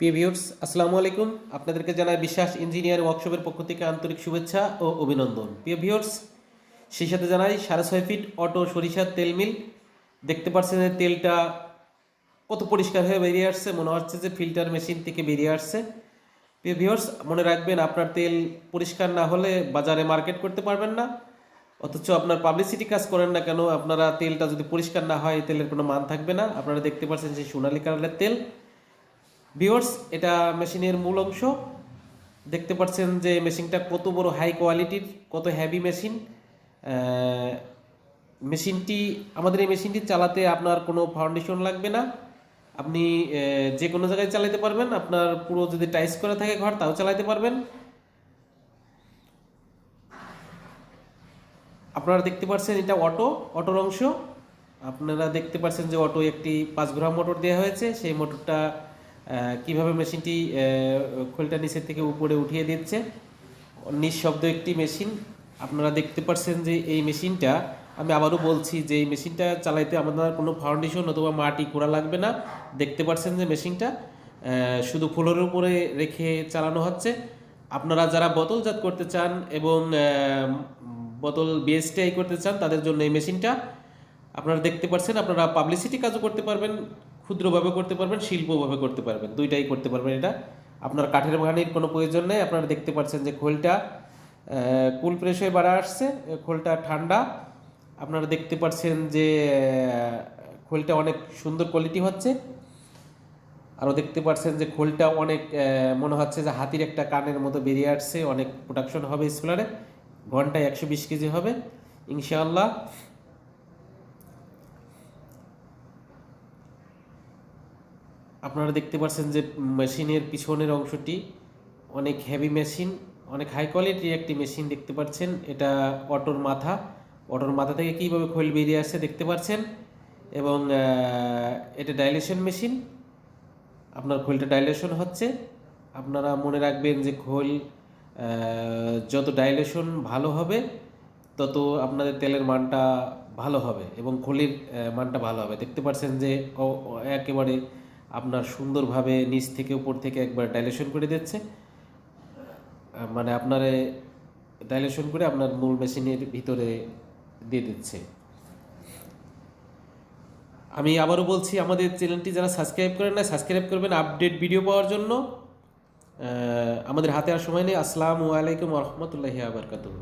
প্রিয় ভিউয়ার্স, আসসালামু আলাইকুম। আপনাদেরকে জানাই বিশ্বাস ইঞ্জিনিয়ার ওয়ার্কশপের পক্ষ থেকে আন্তরিক শুভেচ্ছা ও অভিনন্দন। প্রিয় ভিউয়ার্স, সেই সাথে জানাই 6.5 ফিট অটো সরিষার তেল মিল। দেখতে পাচ্ছেন যে তেলটা কত পরিষ্কার হয়ে বেরিয়ে আসছে, মনে হচ্ছে যে ফিল্টার মেশিন থেকে বেরিয়ে আসছে। প্রিয় ভিউয়ার্স, মনে রাখবেন আপনার তেল পরিষ্কার না হলে বাজারে মার্কেট করতে পারবেন না। অথচ আপনার পাবলিসিটি কাজ করেন না কেন, আপনারা তেলটা যদি পরিষ্কার না হয় তেলের কোনো মান থাকবে না। আপনারা দেখতে পাচ্ছেন যে সোনালী কালারের তেল। ভিউয়ার্স, এটা মেশিনের মূল অংশ। দেখতে পাচ্ছেন যে মেশিনটা কত বড় হাই কোয়ালিটির, কত হেভি মেশিন। মেশিনটি আমাদের এই মেশিনটি চালাতে আপনার কোনো ফাউন্ডেশন লাগবে না। আপনি যে কোনো জায়গায় চালাতে পারবেন। আপনার পুরো যদি টাইস করা থাকে ঘর, তাও চালাতে পারবেন। আপনারা দেখতে পাচ্ছেন এটা অটোর অংশ। আপনারা দেখতে পাচ্ছেন যে অটো একটি 5 ঘোড়া মোটর দেওয়া হয়েছে। সেই মোটরটা কিভাবে মেশিনটি খোলটা নিচের থেকে উপরে উঠিয়ে দিচ্ছে। নিঃশব্দ একটি মেশিন। আপনারা দেখতে পাচ্ছেন যে এই মেশিনটা, আমি আবারও বলছি যে এই মেশিনটা চালাইতে আমাদের কোনো ফাউন্ডেশন অথবা মাটি খোঁড়া লাগবে না। দেখতে পাচ্ছেন যে মেশিনটা শুধু ফ্লোরের উপরে রেখে চালানো হচ্ছে। আপনারা যারা বোতলজাত করতে চান এবং বোতল বিএসটিআই করতে চান, তাদের জন্য এই মেশিনটা। আপনারা দেখতে পাচ্ছেন, আপনারা পাবলিসিটি কাজও করতে পারবেন, ক্ষুদ্রভাবে করতে পারবেন, শিল্পভাবে করতে পারবেন, দুইটাই করতে পারবেন। এটা আপনার কাঠের ভাঙানির কোনো প্রয়োজন নেই। আপনারা দেখতে পাচ্ছেন যে খোলটা কুল প্রেশারে বাড়া আসছে, খোলটা ঠান্ডা। আপনারা দেখতে পাচ্ছেন যে খোলটা অনেক সুন্দর কোয়ালিটি হচ্ছে। আরও দেখতে পাচ্ছেন যে খোলটা অনেক মনে হচ্ছে যে হাতির একটা কানের মতো বেরিয়ে আসছে। অনেক প্রোডাকশন হবে সোলারে, ঘন্টায় 120 কেজি হবে ইনশাআল্লাহ। আপনারা দেখতে পাচ্ছেন যে মেশিনের পিছনের অংশটি অনেক হেভি মেশিন, অনেক হাই কোয়ালিটির একটি মেশিন দেখতে পাচ্ছেন। এটা অটোর মাথা থেকে কীভাবে খোল বেরিয়ে আসছে দেখতে পাচ্ছেন। এবং এটা ডাইলেশন মেশিন। আপনার খোলটা ডাইলেশন হচ্ছে। আপনারা মনে রাখবেন যে খোল যত ডাইলেশন ভালো হবে, তত আপনাদের তেলের মানটা ভালো হবে এবং খোলের মানটা ভালো হবে। দেখতে পাচ্ছেন যে একেবারে আপনার সুন্দরভাবে নিচ থেকে উপর থেকে একবার ডাইলেশন করে দিচ্ছে। মানে আপনারে ডাইলেশন করে আপনার মূল মেশিনের ভিতরে দিয়ে দিচ্ছে। আমি আবারও বলছি, আমাদের চ্যানেলটি যারা সাবস্ক্রাইব করেন না, সাবস্ক্রাইব করবেন আপডেট ভিডিও পাওয়ার জন্য। আমাদের হাতে আর সময় নেই। আসসালামু আলাইকুম ওয়া রাহমাতুল্লাহি ওয়া বারাকাতুহু।